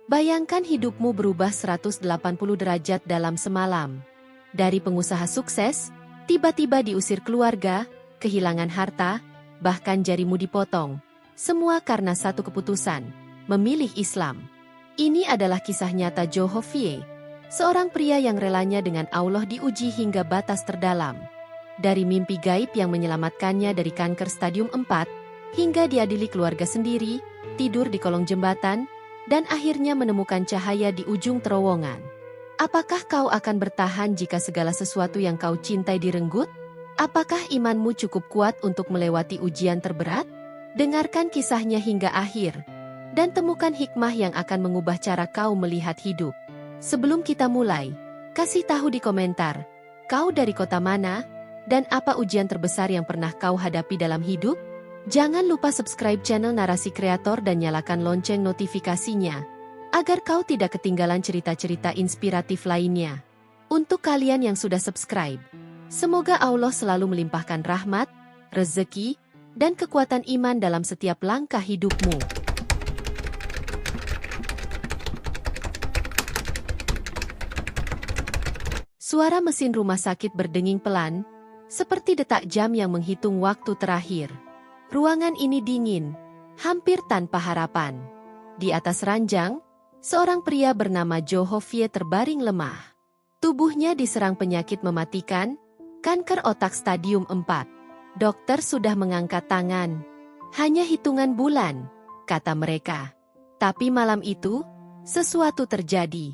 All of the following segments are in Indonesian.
Bayangkan hidupmu berubah 180 derajat dalam semalam. Dari pengusaha sukses, tiba-tiba diusir keluarga, kehilangan harta, bahkan jarimu dipotong. Semua karena satu keputusan, memilih Islam. Ini adalah kisah nyata Joe Hovie, seorang pria yang relanya dengan Allah diuji hingga batas terdalam. Dari mimpi gaib yang menyelamatkannya dari kanker stadium 4, hingga diadili keluarga sendiri, tidur di kolong jembatan, dan akhirnya menemukan cahaya di ujung terowongan. Apakah kau akan bertahan jika segala sesuatu yang kau cintai direnggut? Apakah imanmu cukup kuat untuk melewati ujian terberat? Dengarkan kisahnya hingga akhir, dan temukan hikmah yang akan mengubah cara kau melihat hidup. Sebelum kita mulai, kasih tahu di komentar, kau dari kota mana, dan apa ujian terbesar yang pernah kau hadapi dalam hidup? Jangan lupa subscribe channel Narasi Kreator dan nyalakan lonceng notifikasinya, agar kau tidak ketinggalan cerita-cerita inspiratif lainnya. Untuk kalian yang sudah subscribe, semoga Allah selalu melimpahkan rahmat, rezeki, dan kekuatan iman dalam setiap langkah hidupmu. Suara mesin rumah sakit berdenging pelan, seperti detak jam yang menghitung waktu terakhir. Ruangan ini dingin, hampir tanpa harapan. Di atas ranjang, seorang pria bernama Joe Hovie terbaring lemah. Tubuhnya diserang penyakit mematikan, kanker otak stadium 4. Dokter sudah mengangkat tangan. Hanya hitungan bulan, kata mereka. Tapi malam itu, sesuatu terjadi.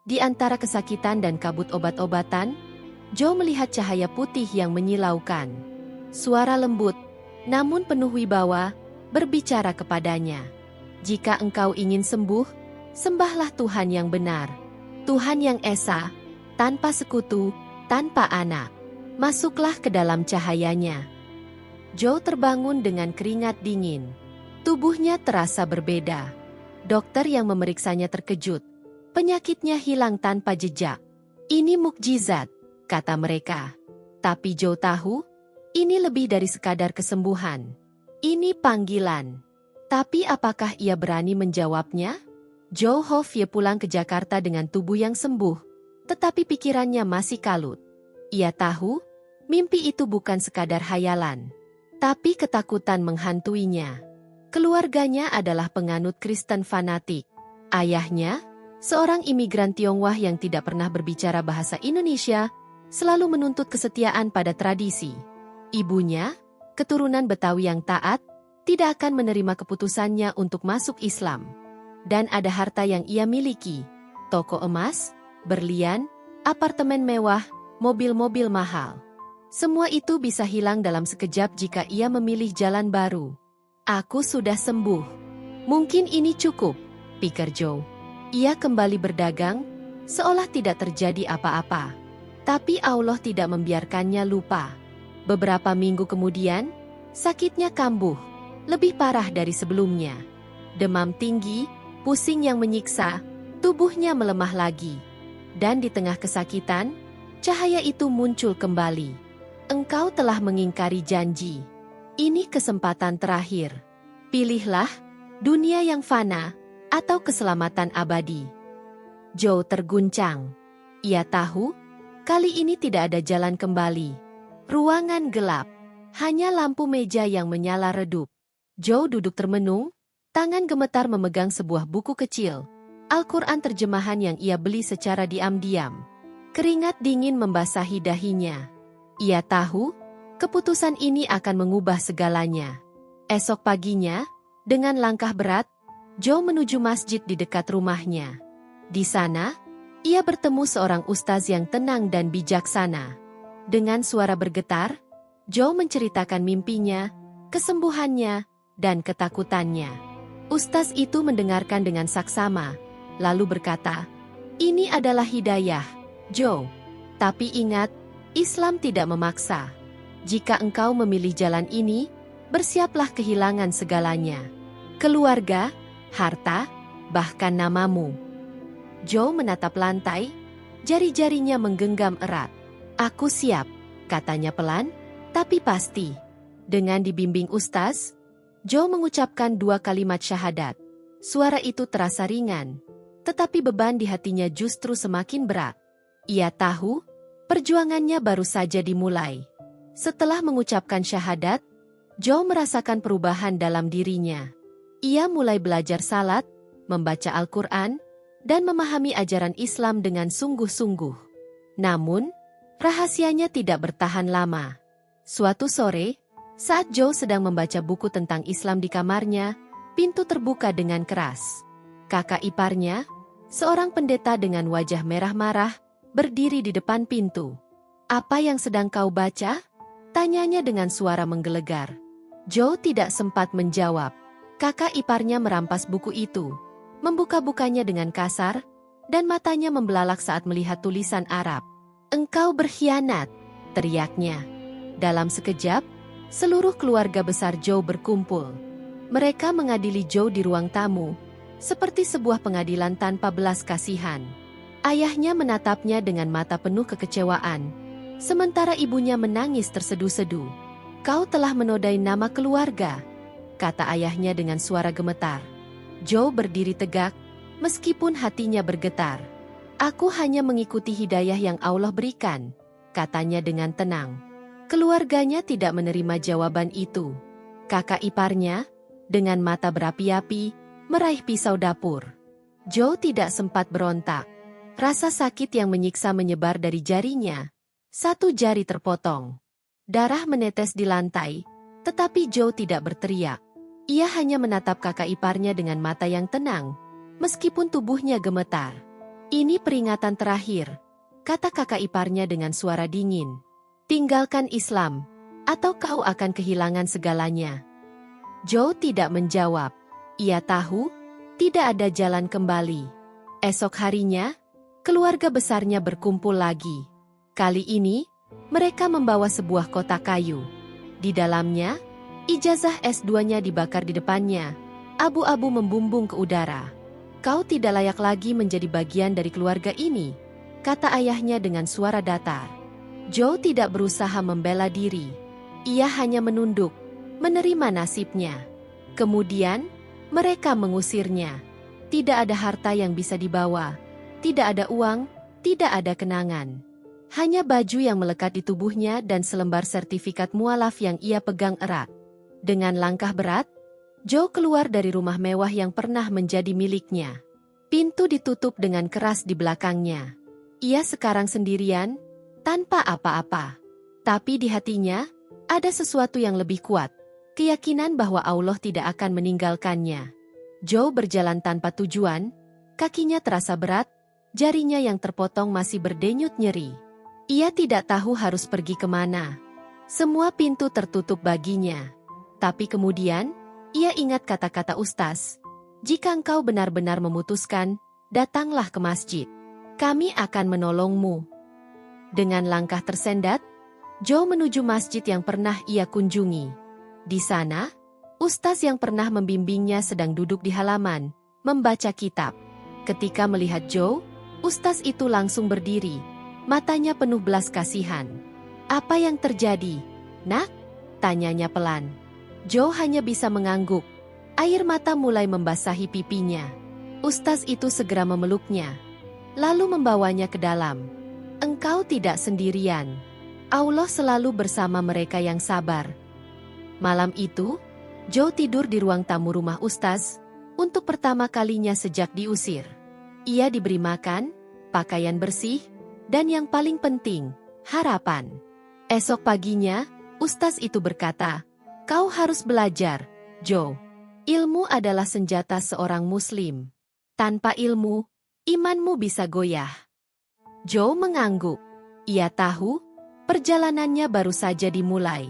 Di antara kesakitan dan kabut obat-obatan, Joe melihat cahaya putih yang menyilaukan. Suara lembut, namun penuh wibawa, berbicara kepadanya. Jika engkau ingin sembuh, sembahlah Tuhan yang benar. Tuhan yang esa, tanpa sekutu, tanpa anak. Masuklah ke dalam cahayanya. Joe terbangun dengan keringat dingin. Tubuhnya terasa berbeda. Dokter yang memeriksanya terkejut. Penyakitnya hilang tanpa jejak. Ini mukjizat, kata mereka. Tapi Joe tahu, ini lebih dari sekadar kesembuhan. Ini panggilan. Tapi apakah ia berani menjawabnya? Joe Hovie pulang ke Jakarta dengan tubuh yang sembuh, tetapi pikirannya masih kalut. Ia tahu, mimpi itu bukan sekadar hayalan, tapi ketakutan menghantuinya. Keluarganya adalah penganut Kristen fanatik. Ayahnya, seorang imigran Tionghoa yang tidak pernah berbicara bahasa Indonesia, selalu menuntut kesetiaan pada tradisi. Ibunya, keturunan Betawi yang taat, tidak akan menerima keputusannya untuk masuk Islam. Dan ada harta yang ia miliki, toko emas, berlian, apartemen mewah, mobil-mobil mahal. Semua itu bisa hilang dalam sekejap jika ia memilih jalan baru. Aku sudah sembuh. Mungkin ini cukup, pikir Joe. Ia kembali berdagang, seolah tidak terjadi apa-apa. Tapi Allah tidak membiarkannya lupa. Beberapa minggu kemudian, sakitnya kambuh, lebih parah dari sebelumnya. Demam tinggi, pusing yang menyiksa, tubuhnya melemah lagi. Dan di tengah kesakitan, cahaya itu muncul kembali. Engkau telah mengingkari janji. Ini kesempatan terakhir. Pilihlah, dunia yang fana, atau keselamatan abadi. Joe terguncang. Ia tahu, kali ini tidak ada jalan kembali. Ruangan gelap, hanya lampu meja yang menyala redup. Joe duduk termenung, tangan gemetar memegang sebuah buku kecil, Al-Quran terjemahan yang ia beli secara diam-diam. Keringat dingin membasahi dahinya. Ia tahu, keputusan ini akan mengubah segalanya. Esok paginya, dengan langkah berat, Joe menuju masjid di dekat rumahnya. Di sana, ia bertemu seorang ustaz yang tenang dan bijaksana. Dengan suara bergetar, Joe menceritakan mimpinya, kesembuhannya, dan ketakutannya. Ustaz itu mendengarkan dengan saksama, lalu berkata, "Ini adalah hidayah, Joe. Tapi ingat, Islam tidak memaksa. Jika engkau memilih jalan ini, bersiaplah kehilangan segalanya. Keluarga, harta, bahkan namamu." Joe menatap lantai, jari-jarinya menggenggam erat. "Aku siap," katanya pelan, tapi pasti. Dengan dibimbing ustaz, Joe mengucapkan 2 kalimat syahadat. Suara itu terasa ringan, tetapi beban di hatinya justru semakin berat. Ia tahu, perjuangannya baru saja dimulai. Setelah mengucapkan syahadat, Joe merasakan perubahan dalam dirinya. Ia mulai belajar salat, membaca Al-Quran, dan memahami ajaran Islam dengan sungguh-sungguh. Namun, rahasianya tidak bertahan lama. Suatu sore, saat Joe sedang membaca buku tentang Islam di kamarnya, pintu terbuka dengan keras. Kakak iparnya, seorang pendeta dengan wajah merah marah, berdiri di depan pintu. "Apa yang sedang kau baca?" tanyanya dengan suara menggelegar. Joe tidak sempat menjawab. Kakak iparnya merampas buku itu, membuka-bukanya dengan kasar, dan matanya membelalak saat melihat tulisan Arab. "Engkau berkhianat!" teriaknya. Dalam sekejap, seluruh keluarga besar Joe berkumpul. Mereka mengadili Joe di ruang tamu, seperti sebuah pengadilan tanpa belas kasihan. Ayahnya menatapnya dengan mata penuh kekecewaan, sementara ibunya menangis terseduh-seduh. "Kau telah menodai nama keluarga," kata ayahnya dengan suara gemetar. Joe berdiri tegak, meskipun hatinya bergetar. "Aku hanya mengikuti hidayah yang Allah berikan," katanya dengan tenang. Keluarganya tidak menerima jawaban itu. Kakak iparnya, dengan mata berapi-api, meraih pisau dapur. Joe tidak sempat berontak. Rasa sakit yang menyiksa menyebar dari jarinya. Satu jari terpotong. Darah menetes di lantai, tetapi Joe tidak berteriak. Ia hanya menatap kakak iparnya dengan mata yang tenang, meskipun tubuhnya gemetar. "Ini peringatan terakhir," kata kakak iparnya dengan suara dingin. "Tinggalkan Islam, atau kau akan kehilangan segalanya." Joe tidak menjawab. Ia tahu, tidak ada jalan kembali. Esok harinya, keluarga besarnya berkumpul lagi. Kali ini, mereka membawa sebuah kotak kayu. Di dalamnya, ijazah S2-nya dibakar di depannya. Abu-abu membumbung ke udara. "Kau tidak layak lagi menjadi bagian dari keluarga ini," kata ayahnya dengan suara datar. Joe tidak berusaha membela diri. Ia hanya menunduk, menerima nasibnya. Kemudian, mereka mengusirnya. Tidak ada harta yang bisa dibawa. Tidak ada uang, tidak ada kenangan. Hanya baju yang melekat di tubuhnya dan selembar sertifikat mualaf yang ia pegang erat. Dengan langkah berat, Joe keluar dari rumah mewah yang pernah menjadi miliknya. Pintu ditutup dengan keras di belakangnya. Ia sekarang sendirian, tanpa apa-apa. Tapi di hatinya, ada sesuatu yang lebih kuat. Keyakinan bahwa Allah tidak akan meninggalkannya. Joe berjalan tanpa tujuan, kakinya terasa berat, jarinya yang terpotong masih berdenyut nyeri. Ia tidak tahu harus pergi kemana. Semua pintu tertutup baginya. Tapi kemudian, ia ingat kata-kata Ustaz. "Jika engkau benar-benar memutuskan, datanglah ke masjid. Kami akan menolongmu." Dengan langkah tersendat, Joe menuju masjid yang pernah ia kunjungi. Di sana, Ustaz yang pernah membimbingnya sedang duduk di halaman, membaca kitab. Ketika melihat Joe, Ustaz itu langsung berdiri, matanya penuh belas kasihan. "Apa yang terjadi, Nak?" tanyanya pelan. Joe hanya bisa mengangguk. Air mata mulai membasahi pipinya. Ustaz itu segera memeluknya, lalu membawanya ke dalam. "Engkau tidak sendirian. Allah selalu bersama mereka yang sabar." Malam itu, Joe tidur di ruang tamu rumah Ustaz, untuk pertama kalinya sejak diusir. Ia diberi makan, pakaian bersih, dan yang paling penting, harapan. Esok paginya, Ustaz itu berkata, "Kau harus belajar, Joe. Ilmu adalah senjata seorang muslim. Tanpa ilmu, imanmu bisa goyah." Joe mengangguk. Ia tahu, perjalanannya baru saja dimulai.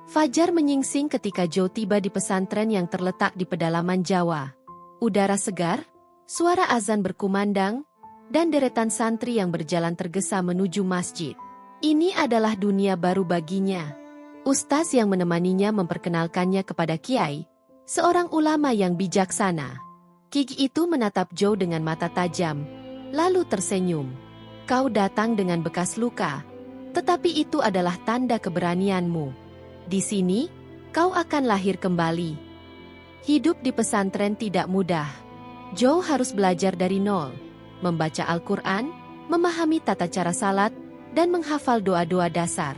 Fajar menyingsing ketika Joe tiba di pesantren yang terletak di pedalaman Jawa. Udara segar, suara azan berkumandang, dan deretan santri yang berjalan tergesa menuju masjid. Ini adalah dunia baru baginya. Ustaz yang menemaninya memperkenalkannya kepada Kiai, seorang ulama yang bijaksana. Kiai itu menatap Joe dengan mata tajam, lalu tersenyum. "Kau datang dengan bekas luka, tetapi itu adalah tanda keberanianmu. Di sini, kau akan lahir kembali." Hidup di pesantren tidak mudah. Joe harus belajar dari nol, membaca Al-Quran, memahami tata cara salat, dan menghafal doa-doa dasar.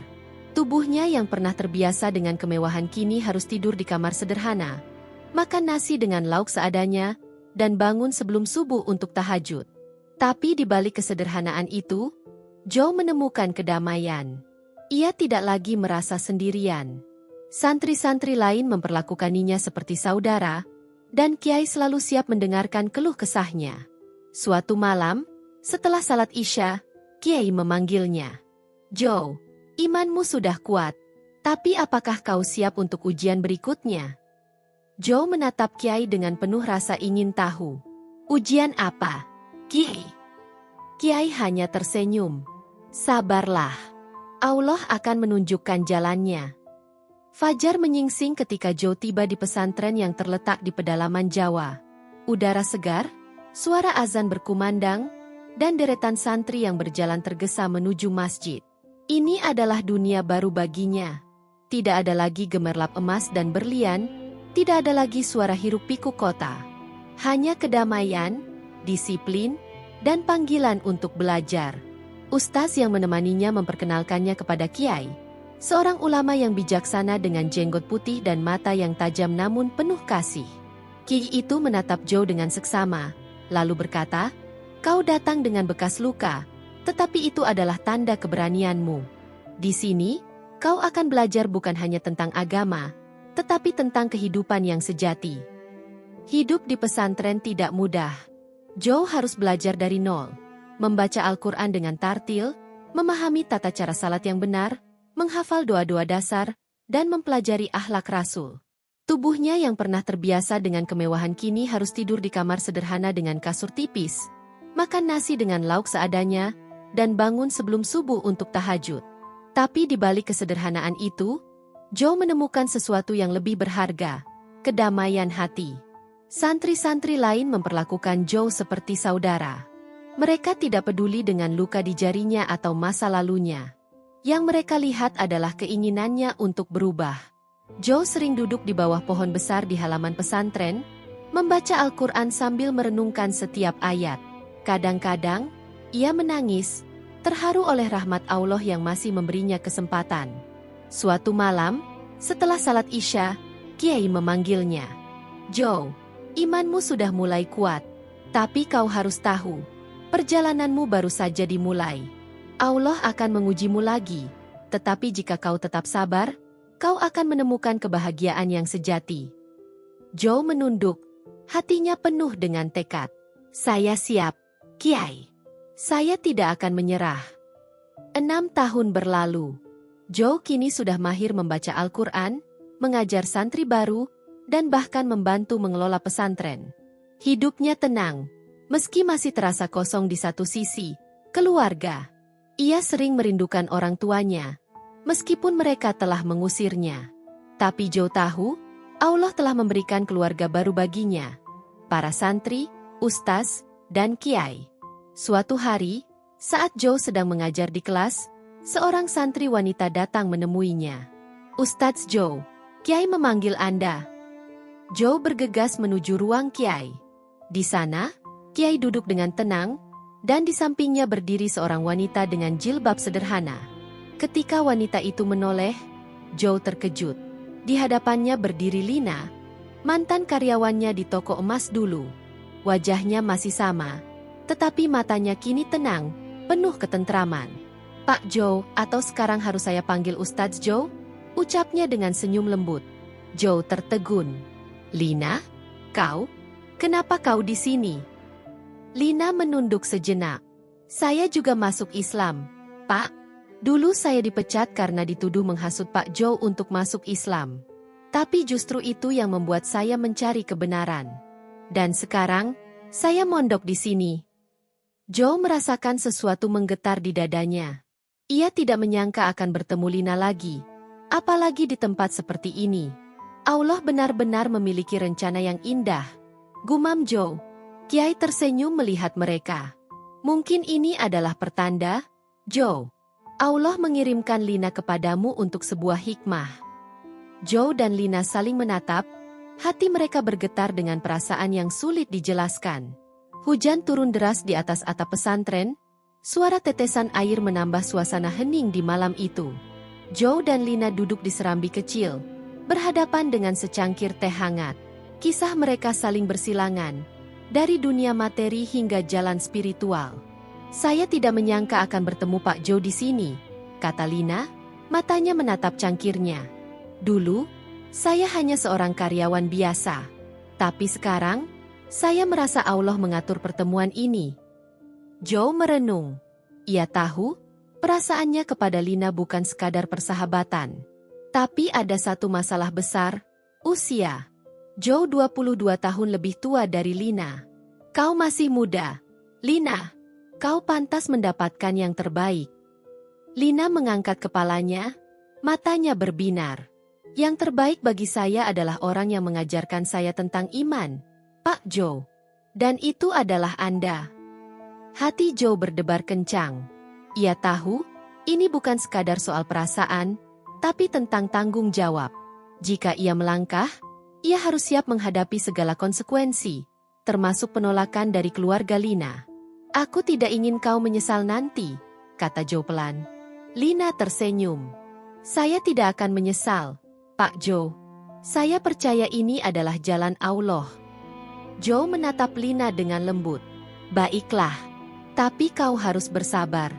Tubuhnya yang pernah terbiasa dengan kemewahan kini harus tidur di kamar sederhana, makan nasi dengan lauk seadanya, dan bangun sebelum subuh untuk tahajud. Tapi di balik kesederhanaan itu, Joe menemukan kedamaian. Ia tidak lagi merasa sendirian. Santri-santri lain memperlakukannya seperti saudara, dan Kiai selalu siap mendengarkan keluh kesahnya. Suatu malam, setelah salat Isya, Kiai memanggilnya. "Joe, imanmu sudah kuat, tapi apakah kau siap untuk ujian berikutnya?" Joe menatap Kiai dengan penuh rasa ingin tahu. "Ujian apa, Kiai?" Kiai hanya tersenyum. "Sabarlah, Allah akan menunjukkan jalannya." Fajar menyingsing ketika Joe tiba di pesantren yang terletak di pedalaman Jawa. Udara segar, suara azan berkumandang, dan deretan santri yang berjalan tergesa menuju masjid. Ini adalah dunia baru baginya. Tidak ada lagi gemerlap emas dan berlian, tidak ada lagi suara hiruk-pikuk kota. Hanya kedamaian, disiplin, dan panggilan untuk belajar. Ustaz yang menemaninya memperkenalkannya kepada Kiai, seorang ulama yang bijaksana dengan jenggot putih dan mata yang tajam namun penuh kasih. Kiai itu menatap Joe dengan seksama, lalu berkata, "Kau datang dengan bekas luka, tetapi itu adalah tanda keberanianmu. Di sini, kau akan belajar bukan hanya tentang agama, tetapi tentang kehidupan yang sejati." Hidup di pesantren tidak mudah. Joe harus belajar dari nol, membaca Al-Quran dengan tartil, memahami tata cara salat yang benar, menghafal doa-doa dasar, dan mempelajari akhlak Rasul. Tubuhnya yang pernah terbiasa dengan kemewahan kini harus tidur di kamar sederhana dengan kasur tipis, makan nasi dengan lauk seadanya, dan bangun sebelum subuh untuk tahajud. Tapi di balik kesederhanaan itu, Joe menemukan sesuatu yang lebih berharga, kedamaian hati. Santri-santri lain memperlakukan Joe seperti saudara. Mereka tidak peduli dengan luka di jarinya atau masa lalunya. Yang mereka lihat adalah keinginannya untuk berubah. Joe sering duduk di bawah pohon besar di halaman pesantren, membaca Al-Quran sambil merenungkan setiap ayat. Kadang-kadang, ia menangis, terharu oleh rahmat Allah yang masih memberinya kesempatan. Suatu malam, setelah salat Isya, Kiai memanggilnya. "Joe, imanmu sudah mulai kuat, tapi kau harus tahu, perjalananmu baru saja dimulai. Allah akan mengujimu lagi, tetapi jika kau tetap sabar, kau akan menemukan kebahagiaan yang sejati." Joe menunduk, hatinya penuh dengan tekad. "Saya siap, Kiai. Saya tidak akan menyerah." 6 tahun berlalu. Joe kini sudah mahir membaca Al-Quran, mengajar santri baru, dan bahkan membantu mengelola pesantren. Hidupnya tenang, meski masih terasa kosong di satu sisi, keluarga. Ia sering merindukan orang tuanya, meskipun mereka telah mengusirnya. Tapi Joe tahu, Allah telah memberikan keluarga baru baginya, para santri, ustaz, dan kiai. Suatu hari, saat Joe sedang mengajar di kelas, seorang santri wanita datang menemuinya. "Ustaz Joe, Kiai memanggil Anda." Joe bergegas menuju ruang Kiai. Di sana, Kiai duduk dengan tenang, dan di sampingnya berdiri seorang wanita dengan jilbab sederhana. Ketika wanita itu menoleh, Joe terkejut. Di hadapannya berdiri Lina, mantan karyawannya di toko emas dulu. Wajahnya masih sama, tetapi matanya kini tenang, penuh ketentraman. "Pak Joe, atau sekarang harus saya panggil Ustadz Joe?" ucapnya dengan senyum lembut. Joe tertegun. "Lina, kau? Kenapa kau di sini?" Lina menunduk sejenak. "Saya juga masuk Islam, Pak. Dulu saya dipecat karena dituduh menghasut Pak Joe untuk masuk Islam. Tapi justru itu yang membuat saya mencari kebenaran. Dan sekarang, saya mondok di sini." Joe merasakan sesuatu menggetar di dadanya. Ia tidak menyangka akan bertemu Lina lagi, apalagi di tempat seperti ini. Allah benar-benar memiliki rencana yang indah, gumam Joe. Kiai tersenyum melihat mereka. "Mungkin ini adalah pertanda, Joe. Allah mengirimkan Lina kepadamu untuk sebuah hikmah." Joe dan Lina saling menatap, Hati mereka bergetar dengan perasaan yang sulit dijelaskan. Hujan turun deras di atas atap pesantren, suara tetesan air menambah suasana hening di malam itu. Joe dan Lina duduk di serambi kecil, berhadapan dengan secangkir teh hangat. Kisah mereka saling bersilangan, dari dunia materi hingga jalan spiritual. Saya tidak menyangka akan bertemu Pak Joe di sini, kata Lina, matanya menatap cangkirnya. Dulu, saya hanya seorang karyawan biasa. Tapi sekarang, saya merasa Allah mengatur pertemuan ini. Joe merenung. Ia tahu, perasaannya kepada Lina bukan sekadar persahabatan. Tapi ada satu masalah besar, usia. Joe 22 tahun lebih tua dari Lina. Kau masih muda, Lina. Kau pantas mendapatkan yang terbaik. Lina mengangkat kepalanya, matanya berbinar. Yang terbaik bagi saya adalah orang yang mengajarkan saya tentang iman, Pak Joe. Dan itu adalah Anda. Hati Joe berdebar kencang. Ia tahu, ini bukan sekadar soal perasaan, tapi tentang tanggung jawab. Jika ia melangkah, ia harus siap menghadapi segala konsekuensi, termasuk penolakan dari keluarga Lina. Aku tidak ingin kau menyesal nanti, kata Joe pelan. Lina tersenyum. Saya tidak akan menyesal, Pak Joe. Saya percaya ini adalah jalan Allah. Joe menatap Lina dengan lembut. Baiklah, tapi kau harus bersabar.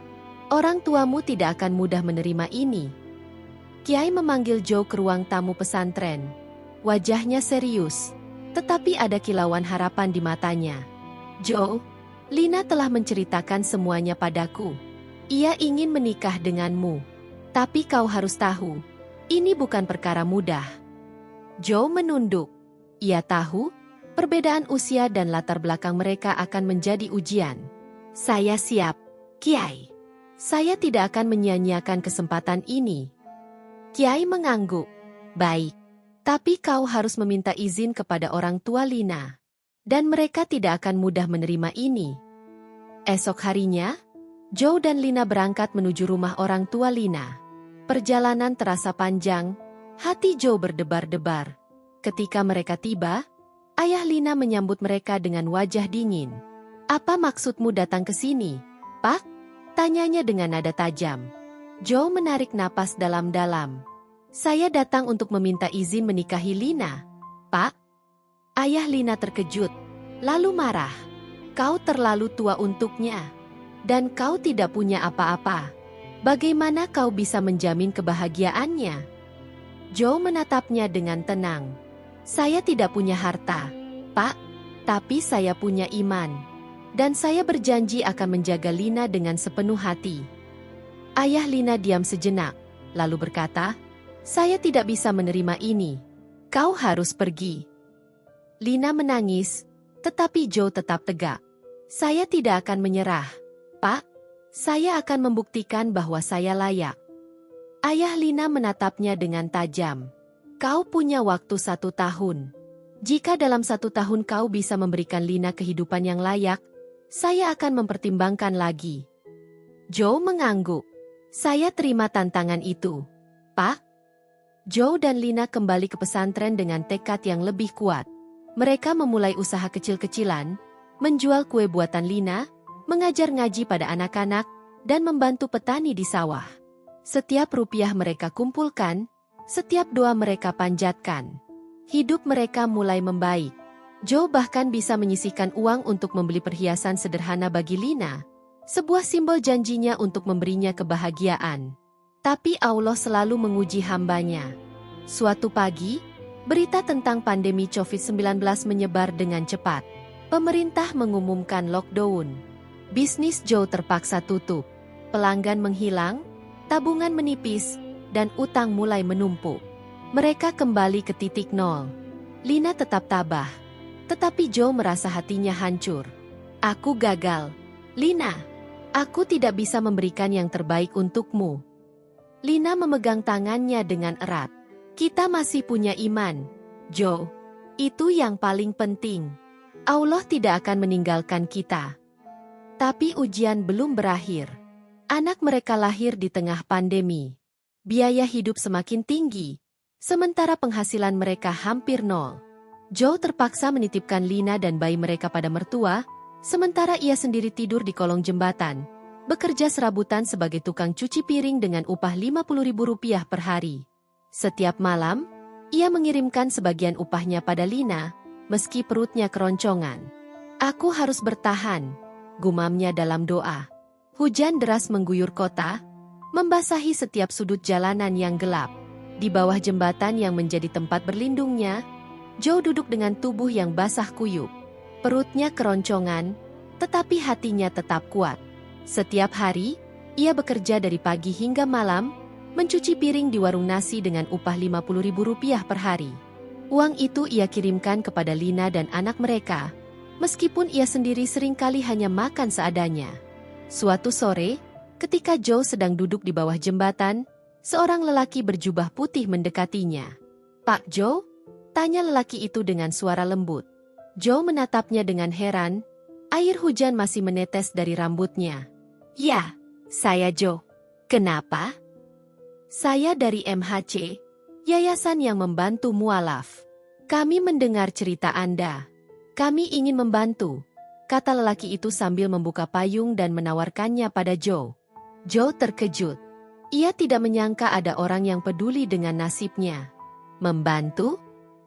Orang tuamu tidak akan mudah menerima ini. Kiai memanggil Joe ke ruang tamu pesantren. Wajahnya serius, tetapi ada kilauan harapan di matanya. Joe, Lina telah menceritakan semuanya padaku. Ia ingin menikah denganmu. Tapi kau harus tahu, ini bukan perkara mudah. Joe menunduk. Ia tahu, perbedaan usia dan latar belakang mereka akan menjadi ujian. Saya siap, Kiai. Saya tidak akan menyia-nyiakan kesempatan ini. Kiai mengangguk. Baik. Tapi kau harus meminta izin kepada orang tua Lina. Dan mereka tidak akan mudah menerima ini. Esok harinya, Joe dan Lina berangkat menuju rumah orang tua Lina. Perjalanan terasa panjang, hati Joe berdebar-debar. Ketika mereka tiba, ayah Lina menyambut mereka dengan wajah dingin. Apa maksudmu datang ke sini, Pak? Tanyanya dengan nada tajam. Joe menarik napas dalam-dalam. Saya datang untuk meminta izin menikahi Lina, Pak. Ayah Lina terkejut, lalu marah. Kau terlalu tua untuknya, dan kau tidak punya apa-apa. Bagaimana kau bisa menjamin kebahagiaannya? Joe menatapnya dengan tenang. Saya tidak punya harta, Pak, tapi saya punya iman. Dan saya berjanji akan menjaga Lina dengan sepenuh hati. Ayah Lina diam sejenak, lalu berkata, saya tidak bisa menerima ini. Kau harus pergi. Lina menangis, tetapi Joe tetap tegak. Saya tidak akan menyerah, Pak. Saya akan membuktikan bahwa saya layak. Ayah Lina menatapnya dengan tajam. Kau punya waktu 1 tahun. Jika dalam 1 tahun kau bisa memberikan Lina kehidupan yang layak, saya akan mempertimbangkan lagi. Joe mengangguk. Saya terima tantangan itu, Pak. Joe dan Lina kembali ke pesantren dengan tekad yang lebih kuat. Mereka memulai usaha kecil-kecilan, menjual kue buatan Lina, mengajar ngaji pada anak-anak, dan membantu petani di sawah. Setiap rupiah mereka kumpulkan, setiap doa mereka panjatkan. Hidup mereka mulai membaik. Joe bahkan bisa menyisihkan uang untuk membeli perhiasan sederhana bagi Lina, sebuah simbol janjinya untuk memberinya kebahagiaan. Tapi Allah selalu menguji hambanya. Suatu pagi, berita tentang pandemi COVID-19 menyebar dengan cepat. Pemerintah mengumumkan lockdown. Bisnis Joe terpaksa tutup. Pelanggan menghilang, tabungan menipis, dan utang mulai menumpuk. Mereka kembali ke titik nol. Lina tetap tabah. Tetapi Joe merasa hatinya hancur. Aku gagal. Lina, aku tidak bisa memberikan yang terbaik untukmu. Lina memegang tangannya dengan erat. Kita masih punya iman, Joe. Itu yang paling penting. Allah tidak akan meninggalkan kita. Tapi ujian belum berakhir. Anak mereka lahir di tengah pandemi. Biaya hidup semakin tinggi, sementara penghasilan mereka hampir nol. Joe terpaksa menitipkan Lina dan bayi mereka pada mertua, sementara ia sendiri tidur di kolong jembatan, bekerja serabutan sebagai tukang cuci piring dengan upah Rp50.000 per hari. Setiap malam, ia mengirimkan sebagian upahnya pada Lina, meski perutnya keroncongan. "Aku harus bertahan," gumamnya dalam doa. Hujan deras mengguyur kota, membasahi setiap sudut jalanan yang gelap. Di bawah jembatan yang menjadi tempat berlindungnya, Joe duduk dengan tubuh yang basah kuyup. Perutnya keroncongan, tetapi hatinya tetap kuat. Setiap hari, ia bekerja dari pagi hingga malam, mencuci piring di warung nasi dengan upah Rp50.000 per hari. Uang itu ia kirimkan kepada Lina dan anak mereka, meskipun ia sendiri seringkali hanya makan seadanya. Suatu sore, ketika Joe sedang duduk di bawah jembatan, seorang lelaki berjubah putih mendekatinya. "Pak Joe?" tanya lelaki itu dengan suara lembut. Joe menatapnya dengan heran, air hujan masih menetes dari rambutnya. "Ya, saya Joe. Kenapa?" "Saya dari MHC, yayasan yang membantu mualaf. Kami mendengar cerita Anda. Kami ingin membantu," kata lelaki itu sambil membuka payung dan menawarkannya pada Joe. Joe terkejut. Ia tidak menyangka ada orang yang peduli dengan nasibnya. "Membantu?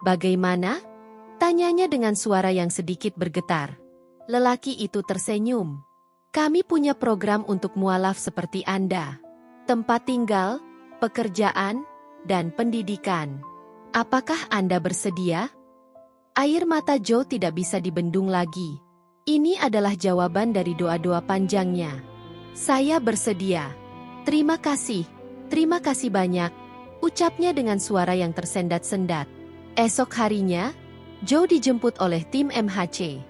Bagaimana?" tanyanya dengan suara yang sedikit bergetar. Lelaki itu tersenyum. "Kami punya program untuk mualaf seperti Anda. Tempat tinggal, pekerjaan, dan pendidikan. Apakah Anda bersedia?" Air mata Joe tidak bisa dibendung lagi. Ini adalah jawaban dari doa-doa panjangnya. "Saya bersedia. Terima kasih banyak," ucapnya dengan suara yang tersendat-sendat. Esok harinya, Joe dijemput oleh tim MHC.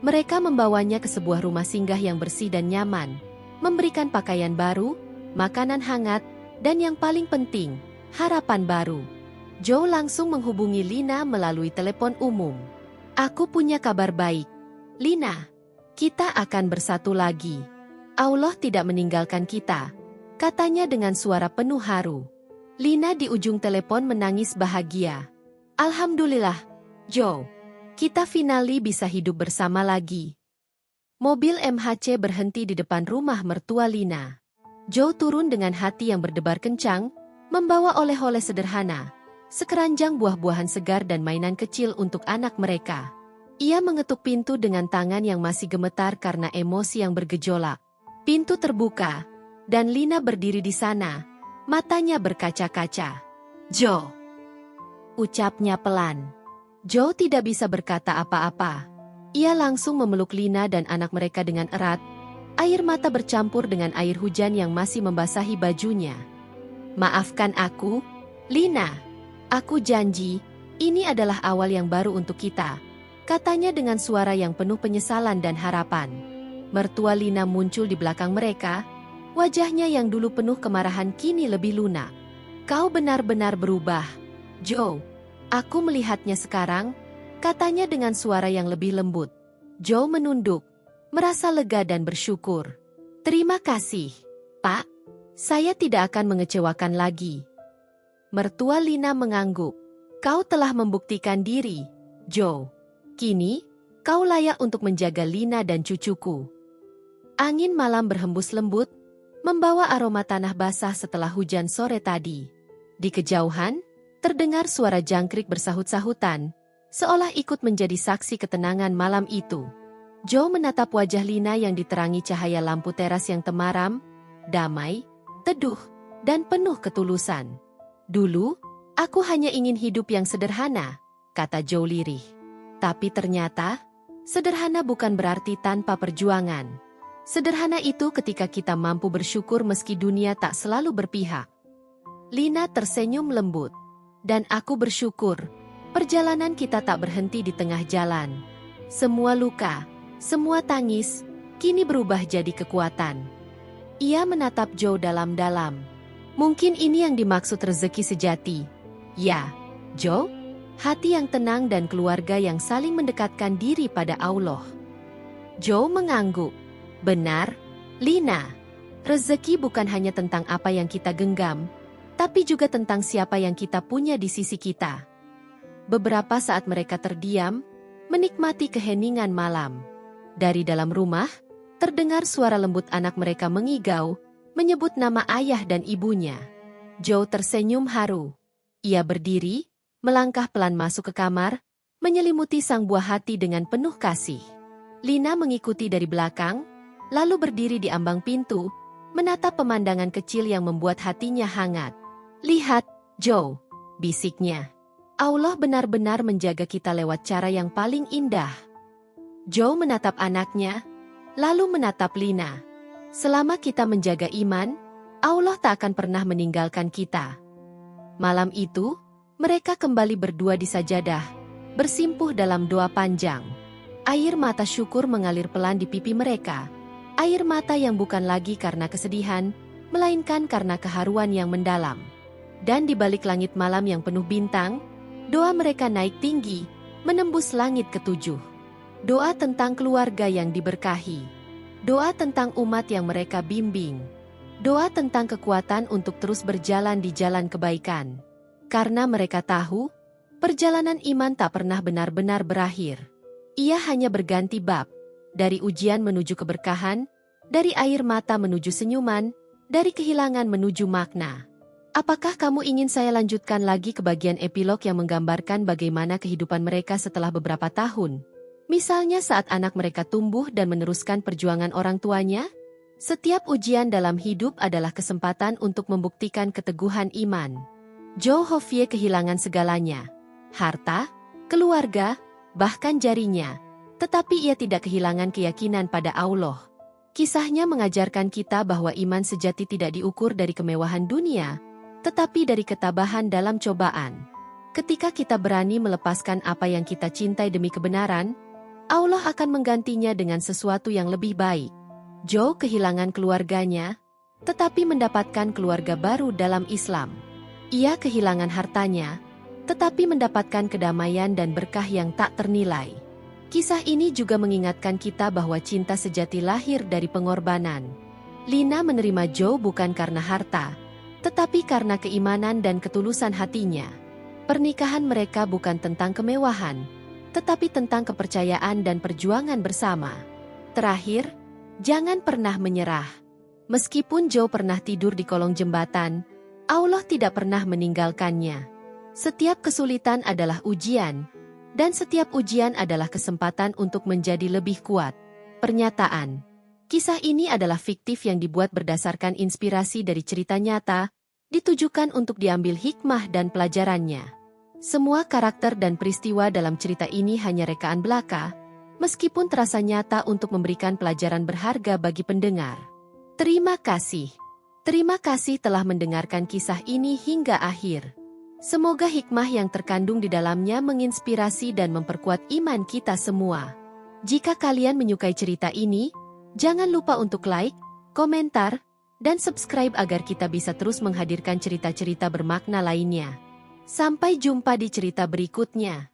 Mereka membawanya ke sebuah rumah singgah yang bersih dan nyaman, memberikan pakaian baru, makanan hangat, dan yang paling penting, harapan baru. Joe langsung menghubungi Lina melalui telepon umum. "Aku punya kabar baik. Lina, kita akan bersatu lagi. Allah tidak meninggalkan kita," katanya dengan suara penuh haru. Lina di ujung telepon menangis bahagia. "Alhamdulillah, Joe. Kita finally bisa hidup bersama lagi." Mobil MHC berhenti di depan rumah mertua Lina. Joe turun dengan hati yang berdebar kencang, membawa oleh-oleh sederhana, sekeranjang buah-buahan segar dan mainan kecil untuk anak mereka. Ia mengetuk pintu dengan tangan yang masih gemetar karena emosi yang bergejolak. Pintu terbuka, dan Lina berdiri di sana, matanya berkaca-kaca. "Joe," ucapnya pelan. Joe tidak bisa berkata apa-apa. Ia langsung memeluk Lina dan anak mereka dengan erat. Air mata bercampur dengan air hujan yang masih membasahi bajunya. "Maafkan aku, Lina. Aku janji, ini adalah awal yang baru untuk kita," katanya dengan suara yang penuh penyesalan dan harapan. Mertua Lina muncul di belakang mereka, wajahnya yang dulu penuh kemarahan kini lebih lunak. "Kau benar-benar berubah, Joe. Aku melihatnya sekarang," katanya dengan suara yang lebih lembut. Joe menunduk, merasa lega dan bersyukur. "Terima kasih, Pak. Saya tidak akan mengecewakan lagi." Mertua Lina mengangguk. "Kau telah membuktikan diri, Joe. Kini, kau layak untuk menjaga Lina dan cucuku." Angin malam berhembus lembut, membawa aroma tanah basah setelah hujan sore tadi. Di kejauhan, terdengar suara jangkrik bersahut-sahutan, seolah ikut menjadi saksi ketenangan malam itu. Joe menatap wajah Lina yang diterangi cahaya lampu teras yang temaram, damai, teduh, dan penuh ketulusan. "Dulu, aku hanya ingin hidup yang sederhana," kata Joe lirih. "Tapi ternyata, sederhana bukan berarti tanpa perjuangan. Sederhana itu ketika kita mampu bersyukur meski dunia tak selalu berpihak." Lina tersenyum lembut. "Dan aku bersyukur, perjalanan kita tak berhenti di tengah jalan. Semua luka, semua tangis, kini berubah jadi kekuatan." Ia menatap Joe dalam-dalam. "Mungkin ini yang dimaksud rezeki sejati. Ya, Joe, hati yang tenang dan keluarga yang saling mendekatkan diri pada Allah." Joe mengangguk. "Benar, Lina. Rezeki bukan hanya tentang apa yang kita genggam, tapi juga tentang siapa yang kita punya di sisi kita." Beberapa saat mereka terdiam, menikmati keheningan malam. Dari dalam rumah, terdengar suara lembut anak mereka mengigau, menyebut nama ayah dan ibunya. Joe tersenyum haru. Ia berdiri, melangkah pelan masuk ke kamar, menyelimuti sang buah hati dengan penuh kasih. Lina mengikuti dari belakang, lalu berdiri di ambang pintu, menatap pemandangan kecil yang membuat hatinya hangat. "Lihat, Joe," bisiknya. "Allah benar-benar menjaga kita lewat cara yang paling indah." Joe menatap anaknya, lalu menatap Lina. "Selama kita menjaga iman, Allah tak akan pernah meninggalkan kita." Malam itu, mereka kembali berdua di sajadah, bersimpuh dalam doa panjang. Air mata syukur mengalir pelan di pipi mereka. Air mata yang bukan lagi karena kesedihan, melainkan karena keharuan yang mendalam. Dan di balik langit malam yang penuh bintang, doa mereka naik tinggi, menembus langit ketujuh. Doa tentang keluarga yang diberkahi. Doa tentang umat yang mereka bimbing. Doa tentang kekuatan untuk terus berjalan di jalan kebaikan. Karena mereka tahu, perjalanan iman tak pernah benar-benar berakhir. Ia hanya berganti bab, dari ujian menuju keberkahan, dari air mata menuju senyuman, dari kehilangan menuju makna. Apakah kamu ingin saya lanjutkan lagi ke bagian epilog yang menggambarkan bagaimana kehidupan mereka setelah beberapa tahun? Misalnya saat anak mereka tumbuh dan meneruskan perjuangan orang tuanya? Setiap ujian dalam hidup adalah kesempatan untuk membuktikan keteguhan iman. Joe Hovie kehilangan segalanya. Harta, keluarga, bahkan jarinya. Tetapi ia tidak kehilangan keyakinan pada Allah. Kisahnya mengajarkan kita bahwa iman sejati tidak diukur dari kemewahan dunia, tetapi dari ketabahan dalam cobaan. Ketika kita berani melepaskan apa yang kita cintai demi kebenaran, Allah akan menggantinya dengan sesuatu yang lebih baik. Joe kehilangan keluarganya, tetapi mendapatkan keluarga baru dalam Islam. Ia kehilangan hartanya, tetapi mendapatkan kedamaian dan berkah yang tak ternilai. Kisah ini juga mengingatkan kita bahwa cinta sejati lahir dari pengorbanan. Lina menerima Joe bukan karena harta, tetapi karena keimanan dan ketulusan hatinya. Pernikahan mereka bukan tentang kemewahan, tetapi tentang kepercayaan dan perjuangan bersama. Terakhir, jangan pernah menyerah. Meskipun Joe pernah tidur di kolong jembatan, Allah tidak pernah meninggalkannya. Setiap kesulitan adalah ujian, dan setiap ujian adalah kesempatan untuk menjadi lebih kuat. Pernyataan. Kisah ini adalah fiktif yang dibuat berdasarkan inspirasi dari cerita nyata, ditujukan untuk diambil hikmah dan pelajarannya. Semua karakter dan peristiwa dalam cerita ini hanya rekaan belaka, meskipun terasa nyata untuk memberikan pelajaran berharga bagi pendengar. Terima kasih. Terima kasih telah mendengarkan kisah ini hingga akhir. Semoga hikmah yang terkandung di dalamnya menginspirasi dan memperkuat iman kita semua. Jika kalian menyukai cerita ini, jangan lupa untuk like, komentar, dan subscribe agar kita bisa terus menghadirkan cerita-cerita bermakna lainnya. Sampai jumpa di cerita berikutnya.